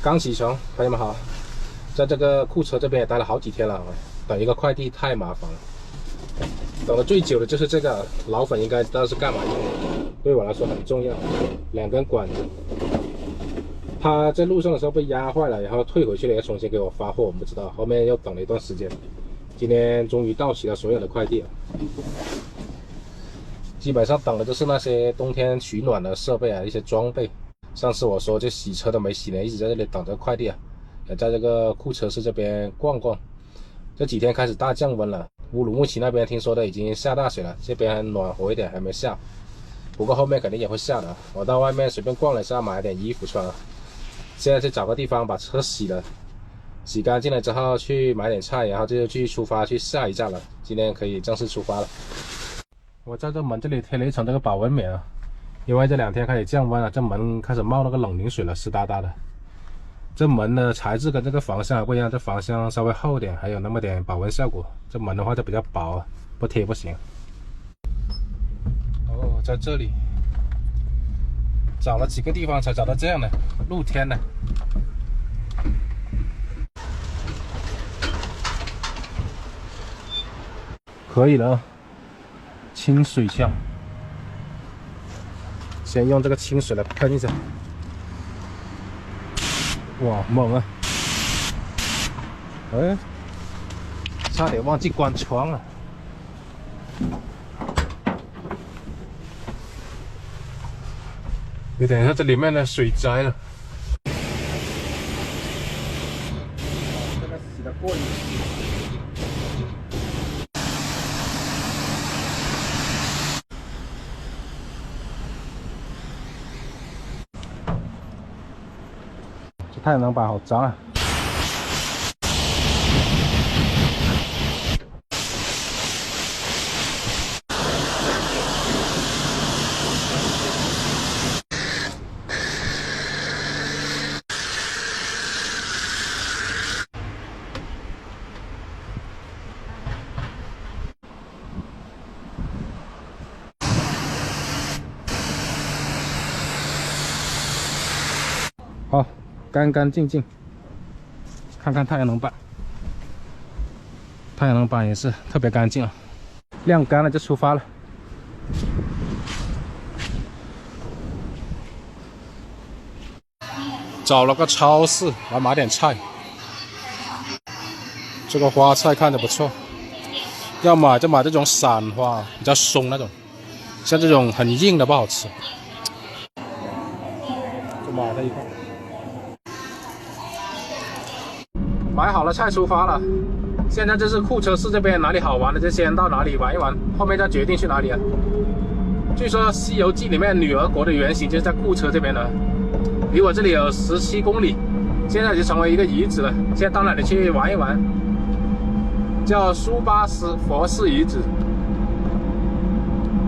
刚起床，朋友们好，在这个库车这边也待了好几天了，等一个快递太麻烦了。等的最久的就是这个，老粉应该知道是干嘛用的，对我来说很重要。2根管子，他在路上的时候被压坏了，然后退回去了，又重新给我发货，我不知道。后面又等了一段时间，今天终于到齐了所有的快递了。基本上等的就是那些冬天取暖的设备啊，一些装备。上次我说就洗车都没洗呢，一直在这里等着快递啊，也在这个库车市这边逛逛。这几天开始大降温了，乌鲁木齐那边听说的已经下大雪了，这边还暖和一点，还没下。不过后面肯定也会下的。我到外面随便逛了一下，买了点衣服穿。现在去找个地方把车洗了，洗干净了之后去买点菜，然后就去出发去下一站了。今天可以正式出发了。我在这门这里贴了一层这个保温棉啊，因为这2天开始降温了，这门开始冒那个冷凝水了，湿哒哒的。这门的材质跟这个防箱不一样，这防箱稍微厚点，还有那么点保温效果。这门的话就比较薄，不贴不行。哦，在这里找了几个地方才找到这样的露天的。可以了，清水枪，先用这个清水来喷一下。哇，猛啊！哎，差点忘记关窗了。有点像这里面的水灾了。这个洗得过瘾。这太阳能板好脏啊！好，干干净净。看看太阳能板，太阳能板也是特别干净啊。晾干了就出发了。找了个超市来买点菜。这个花菜看着不错，要买就买这种散花，比较松那种，像这种很硬的不好吃。就买了一个。买好了菜出发了，现在就是库车市这边哪里好玩的就先到哪里玩一玩，后面再决定去哪里啊。据说《西游记》里面女儿国的原型就是在库车这边的，离我这里有17公里，现在已经成为一个遗址了。现在到那里去玩一玩，叫苏巴斯佛寺遗址，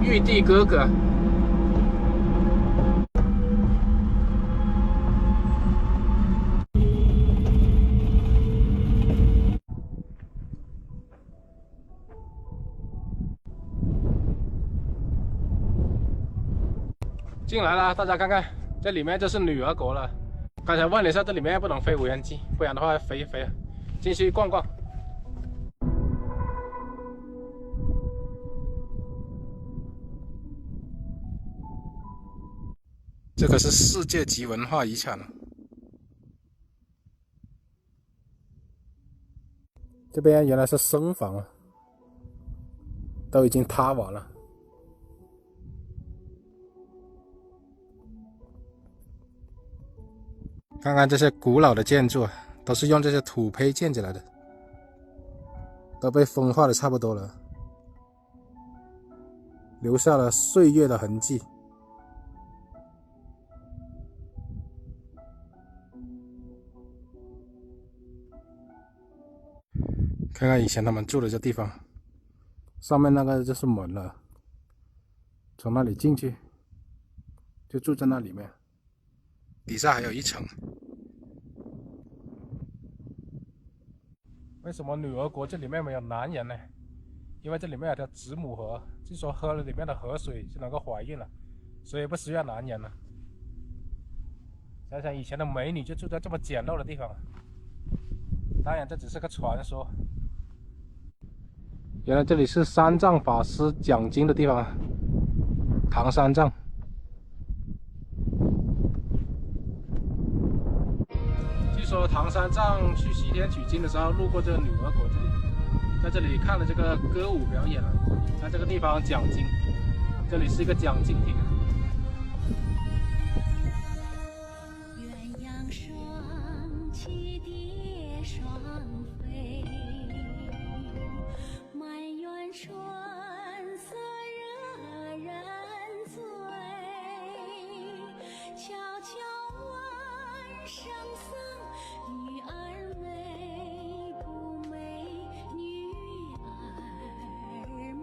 玉帝哥哥。进来了，大家看看，这里面就是女儿国了。刚才问了一下，这里面不能飞无人机，不然的话飞一飞。进去逛逛。这可是世界级文化遗产。这边原来是僧房啊，都已经塌完了。看看这些古老的建筑，都是用这些土坯建起来的，都被风化的差不多了，留下了岁月的痕迹。看看以前他们住的这地方，上面那个就是门了，从那里进去，就住在那里面。底下还有一层。为什么女儿国这里面没有男人呢？因为这里面有条子母河，据说喝了里面的河水就能够怀孕了，所以不需要男人了。想想以前的美女就住在这么简陋的地方，当然这只是个传说。原来这里是三藏法师讲经的地方，唐三藏。据说唐三藏去西天取经的时候，路过这个女儿国这里，在这里看了这个歌舞表演了，在这个地方讲经，这里是一个讲经亭。鸳鸯双栖蝶双飞，满园春色惹人醉。悄悄问圣僧，女儿美不美？女儿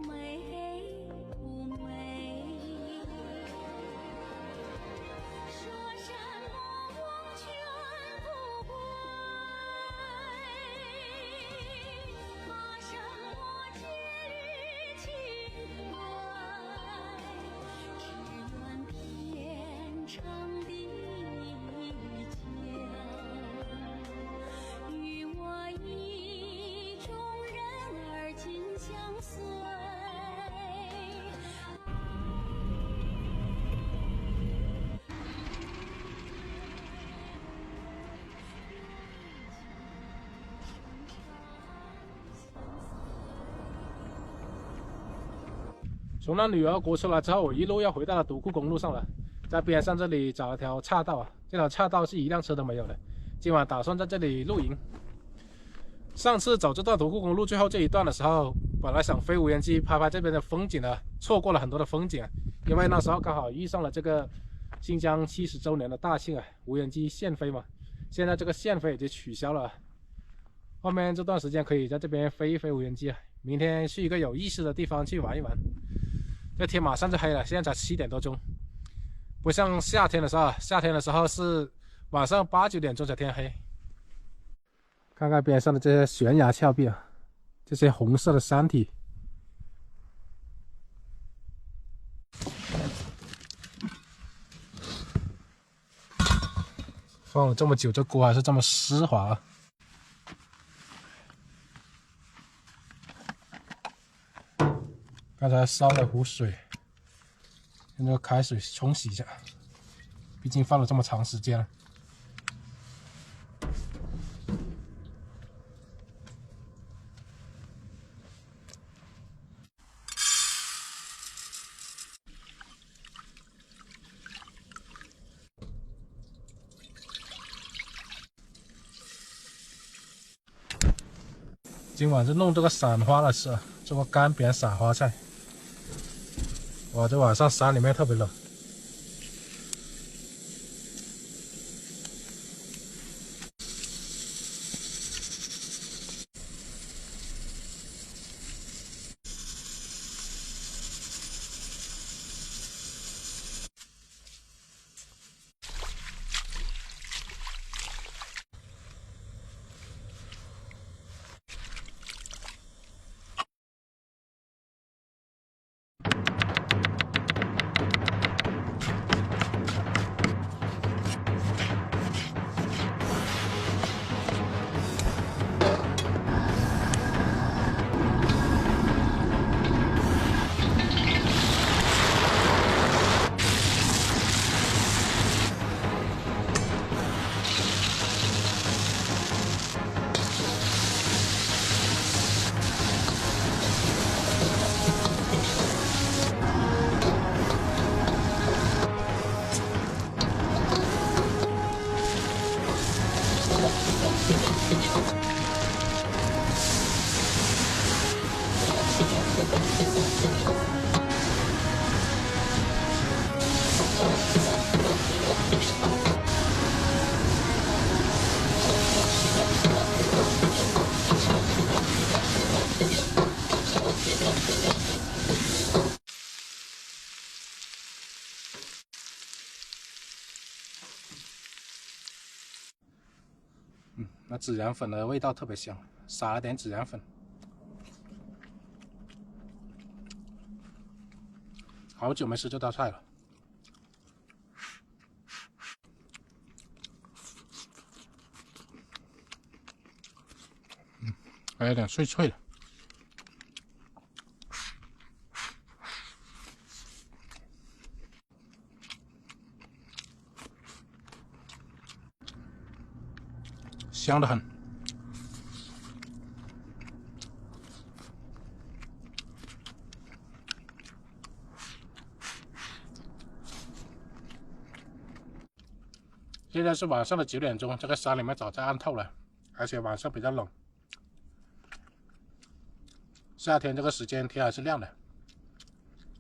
美不美？说什么忘却不归，怕什么羁旅情归？只愿天长地久，与我意中人儿紧相随。从那女儿国出来之后，我一路要回到了独库公路上了，在边上这里找了条岔道啊，这条岔道是一辆车都没有的。今晚打算在这里露营。上次走这段独库公路最后这一段的时候，本来想飞无人机拍拍这边的风景的，错过了很多的风景，因为那时候刚好遇上了这个新疆70周年的大庆啊，无人机限飞嘛。现在这个限飞已经取消了，后面这段时间可以在这边飞一飞无人机啊。明天去一个有意思的地方去玩一玩。这天马上就黑了，现在才7点多钟，不像夏天的时候，夏天的时候是晚上8、9点钟才天黑。看看边上的这些悬崖峭壁啊，这些红色的山体，放了这么久，这锅还是这么湿滑。刚才烧了壶水，用这个开水冲洗一下，毕竟放了这么长时间了。今晚是弄这个散花的事，这个干煸散花菜。哇，这晚上山里面特别冷。那孜然粉的味道特别香，撒了点孜然粉。好久没吃这道菜了。还有点脆脆的。香得很。现在是晚上的9点钟，这个山里面早就暗透了，而且晚上比较冷。夏天这个时间天还是亮的。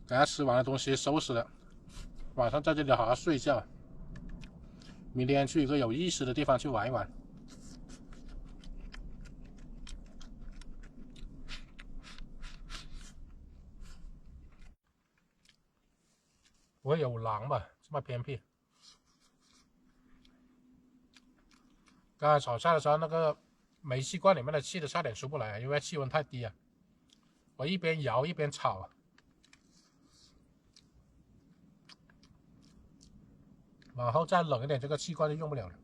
等下吃完的东西收拾了，晚上在这里好好睡一觉。明天去一个有意思的地方去玩一玩。不会有狼吧？这么偏僻。刚才炒菜的时候，那个煤气罐里面的气都差点出不来，因为气温太低啊。我一边摇一边炒，往后再冷一点，这个气罐就用不了了。